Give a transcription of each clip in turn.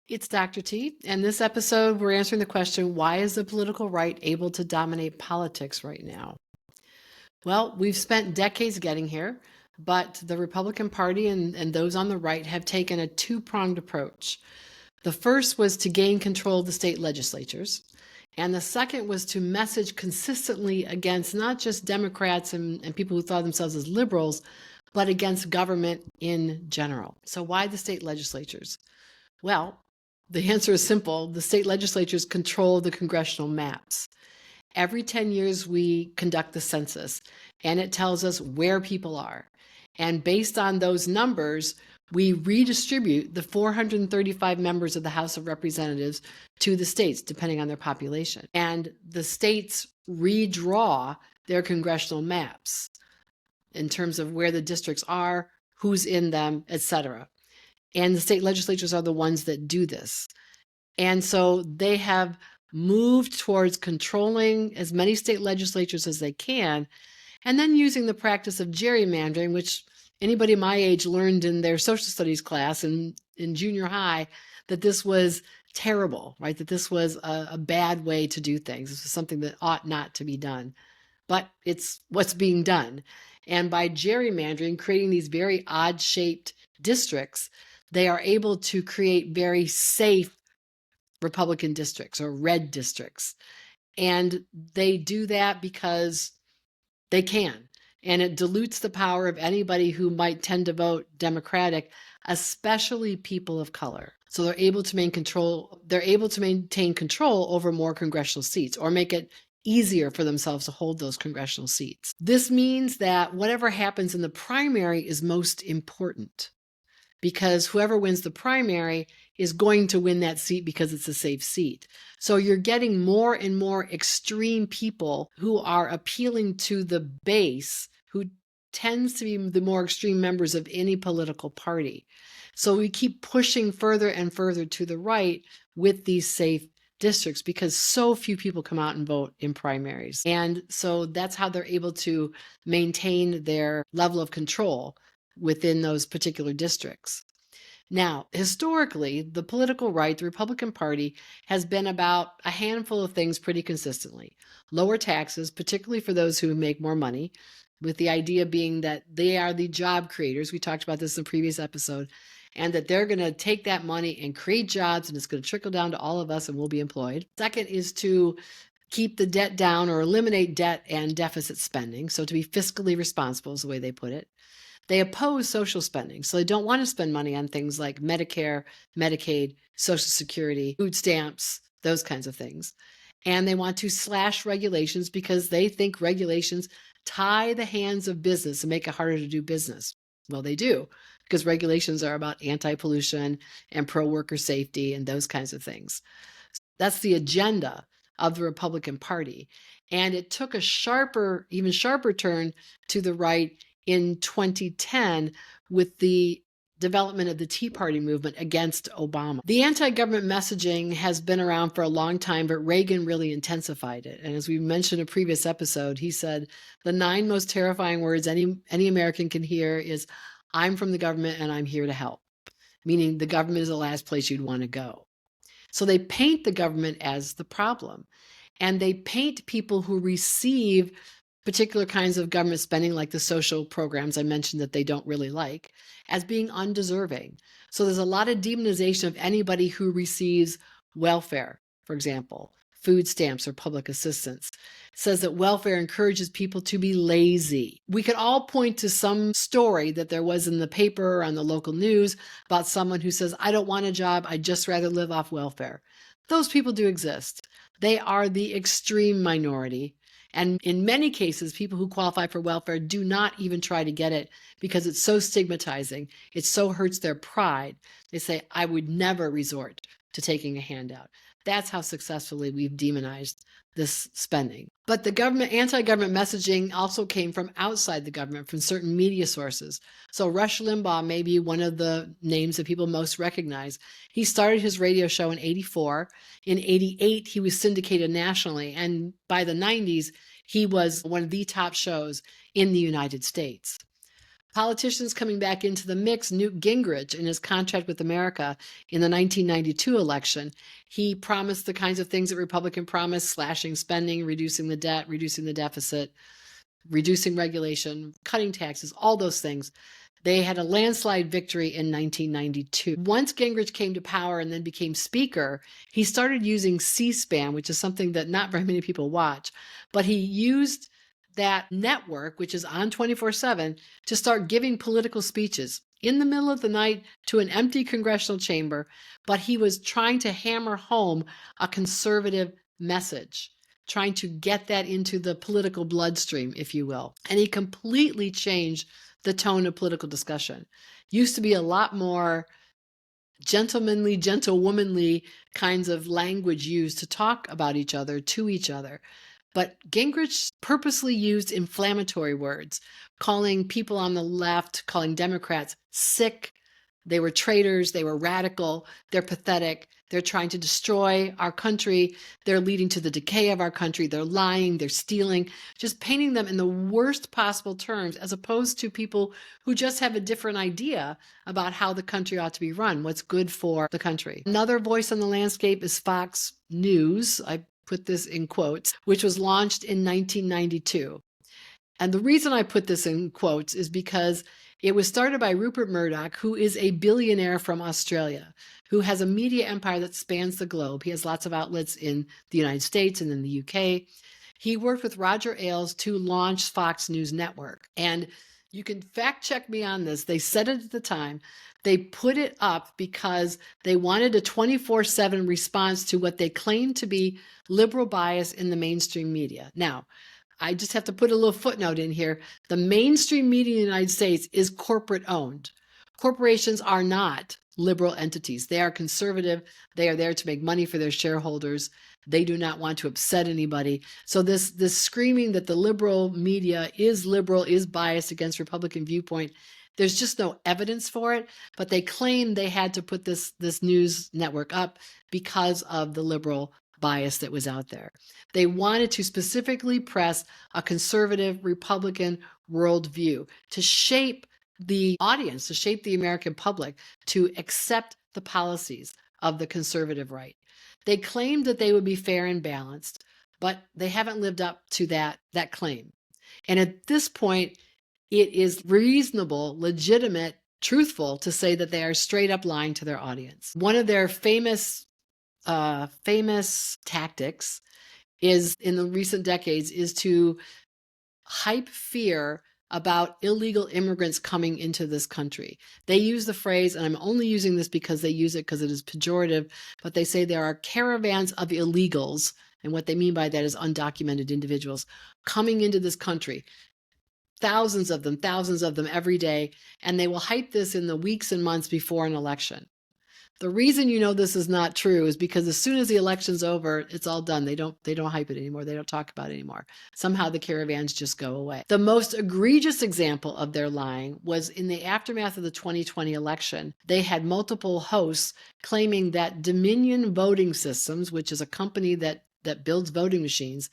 It's Dr. T, and this episode we're answering the question, why is the political right able to dominate politics right now? Well, we've spent decades getting here, but the Republican Party and those on the right have taken a two-pronged approach. The first was to gain control of the state legislatures, and the second was to message consistently against not just Democrats and people who thought themselves as liberals, but against government in general. So why the state legislatures? Well, the answer is simple. The state legislatures control the congressional maps. Every 10 years, we conduct the census, and it tells us where people are. And based on those numbers, we redistribute the 435 members of the House of Representatives to the states, depending on their population. And the states redraw their congressional maps in terms of where the districts are, who's in them, etc. And the state legislatures are the ones that do this. And so they have moved towards controlling as many state legislatures as they can, and then using the practice of gerrymandering, which anybody my age learned in their social studies class in junior high, that this was terrible, right? That this was a bad way to do things. This was something that ought not to be done. But it's what's being done. And by gerrymandering, creating these very odd-shaped districts, they are able to create very safe Republican districts or red districts. And they do that because they can. And it dilutes the power of anybody who might tend to vote Democratic, especially people of color. So they're able to maintain control over more congressional seats, or make it easier for themselves to hold those congressional seats. This means that whatever happens in the primary is most important, because whoever wins the primary is going to win that seat because it's a safe seat. So you're getting more and more extreme people who are appealing to the base, who tends to be the more extreme members of any political party. So we keep pushing further and further to the right with these safe districts because so few people come out and vote in primaries. And so that's how they're able to maintain their level of control within those particular districts. Now, historically, the political right, the Republican Party, has been about a handful of things pretty consistently. Lower taxes, particularly for those who make more money, with the idea being that they are the job creators. We talked about this in the previous episode, and that they're going to take that money and create jobs, and it's going to trickle down to all of us and we'll be employed. Second is to keep the debt down or eliminate debt and deficit spending. So to be fiscally responsible is the way they put it. They oppose social spending. So they don't want to spend money on things like Medicare, Medicaid, Social Security, food stamps, those kinds of things. And they want to slash regulations because they think regulations tie the hands of business and make it harder to do business. Well, they do, because regulations are about anti-pollution and pro-worker safety and those kinds of things. That's the agenda of the Republican Party. And it took a sharper, even sharper turn to the right in 2010 with the development of the Tea Party movement against Obama. The anti-government messaging has been around for a long time, but Reagan really intensified it. And as we mentioned in a previous episode, he said, the 9 most terrifying words any American can hear is, I'm from the government and I'm here to help, meaning the government is the last place you'd want to go. So they paint the government as the problem, and they paint people who receive particular kinds of government spending, like the social programs I mentioned that they don't really like, as being undeserving. So there's a lot of demonization of anybody who receives welfare, for example, food stamps or public assistance. It says that welfare encourages people to be lazy. We could all point to some story that there was in the paper or on the local news about someone who says, I don't want a job, I'd just rather live off welfare. Those people do exist. They are the extreme minority. And in many cases, people who qualify for welfare do not even try to get it because it's so stigmatizing. It so hurts their pride. They say, I would never resort to taking a handout. That's how successfully we've demonized this spending. But the anti-government messaging also came from outside the government, from certain media sources. So Rush Limbaugh may be one of the names that people most recognize. He started his radio show in 1984. In 1988, he was syndicated nationally. And by the 1990s, he was one of the top shows in the United States. Politicians coming back into the mix, Newt Gingrich, in his contract with America in the 1992 election, he promised the kinds of things that Republican promised: slashing spending, reducing the debt, reducing the deficit, reducing regulation, cutting taxes, all those things. They had a landslide victory in 1992. Once Gingrich came to power and then became speaker, he started using C-SPAN, which is something that not very many people watch, but he used that network, which is on 24/7, to start giving political speeches in the middle of the night to an empty congressional chamber. But he was trying to hammer home a conservative message, trying to get that into the political bloodstream, if you will. And he completely changed the tone of political discussion. Used to be a lot more gentlemanly, gentlewomanly kinds of language used to talk about each other, to each other. But Gingrich purposely used inflammatory words, calling people on the left, calling Democrats sick. They were traitors. They were radical. They're pathetic. They're trying to destroy our country. They're leading to the decay of our country. They're lying. They're stealing, just painting them in the worst possible terms, as opposed to people who just have a different idea about how the country ought to be run, what's good for the country. Another voice on the landscape is Fox News. I put this in quotes, which was launched in 1992. And the reason I put this in quotes is because it was started by Rupert Murdoch, who is a billionaire from Australia, who has a media empire that spans the globe. He has lots of outlets in the United States and in the UK. He worked with Roger Ailes to launch Fox News Network. And you can fact check me on this. They said it at the time. They put it up because they wanted a 24/7 response to what they claimed to be liberal bias in the mainstream media. Now, I just have to put a little footnote in here. The mainstream media in the United States is corporate owned. Corporations are not liberal entities. They are conservative. They are there to make money for their shareholders. They do not want to upset anybody. So this screaming that the liberal media is liberal, is biased against Republican viewpoint, there's just no evidence for it. But they claim they had to put this news network up because of the liberal bias that was out there. They wanted to specifically press a conservative Republican worldview to shape the audience, to shape the American public to accept the policies of the conservative right. They claimed that they would be fair and balanced, but they haven't lived up to that claim. And at this point, it is reasonable, legitimate, truthful to say that they are straight up lying to their audience. One of their famous tactics is in the recent decades is to hype fear about illegal immigrants coming into this country. They use the phrase, and I'm only using this because they use it because it is pejorative, but they say there are caravans of illegals, and what they mean by that is undocumented individuals coming into this country. Thousands of them every day, and they will hype this in the weeks and months before an election. The reason you know this is not true is because as soon as the election's over, it's all done. They don't hype it anymore. They don't talk about it anymore. Somehow the caravans just go away. The most egregious example of their lying was in the aftermath of the 2020 election. They had multiple hosts claiming that Dominion Voting Systems, which is a company that builds voting machines,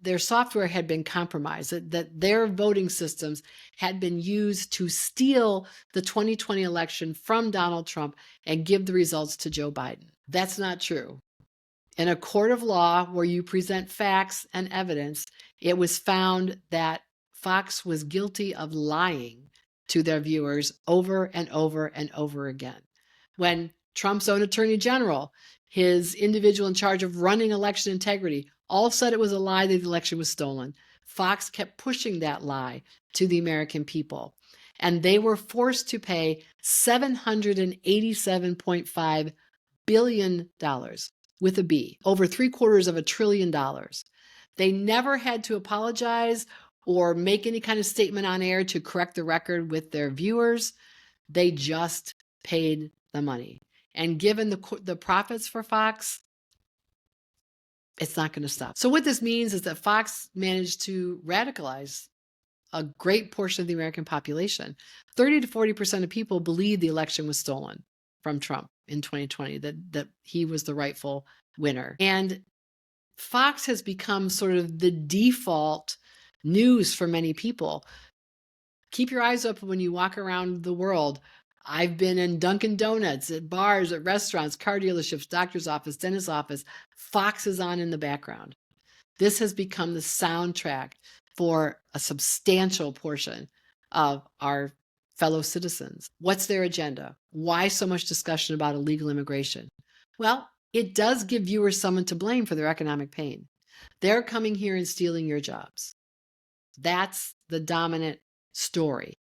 their software had been compromised, that their voting systems had been used to steal the 2020 election from Donald Trump and give the results to Joe Biden. That's not true. In a court of law where you present facts and evidence, it was found that Fox was guilty of lying to their viewers over and over and over again. When Trump's own attorney general, his individual in charge of running election integrity, all said it was a lie that the election was stolen, Fox kept pushing that lie to the American people. And they were forced to pay $787.5 billion with a B, over $750 billion. They never had to apologize or make any kind of statement on air to correct the record with their viewers. They just paid the money. And given the profits for Fox, it's not going to stop. So what this means is that Fox managed to radicalize a great portion of the American population. 30 to 40% of people believe the election was stolen from Trump in 2020, that he was the rightful winner. And Fox has become sort of the default news for many people. Keep your eyes open when you walk around the world. I've been in Dunkin' Donuts, at bars, at restaurants, car dealerships, doctor's office, dentist's office. Fox is on in the background. This has become the soundtrack for a substantial portion of our fellow citizens. What's their agenda? Why so much discussion about illegal immigration? Well, it does give viewers someone to blame for their economic pain. They're coming here and stealing your jobs. That's the dominant story.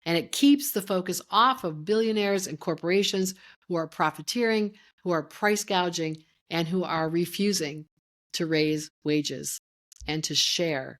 And it keeps the focus off of billionaires and corporations who are profiteering, who are price gouging, and who are refusing to raise wages and to share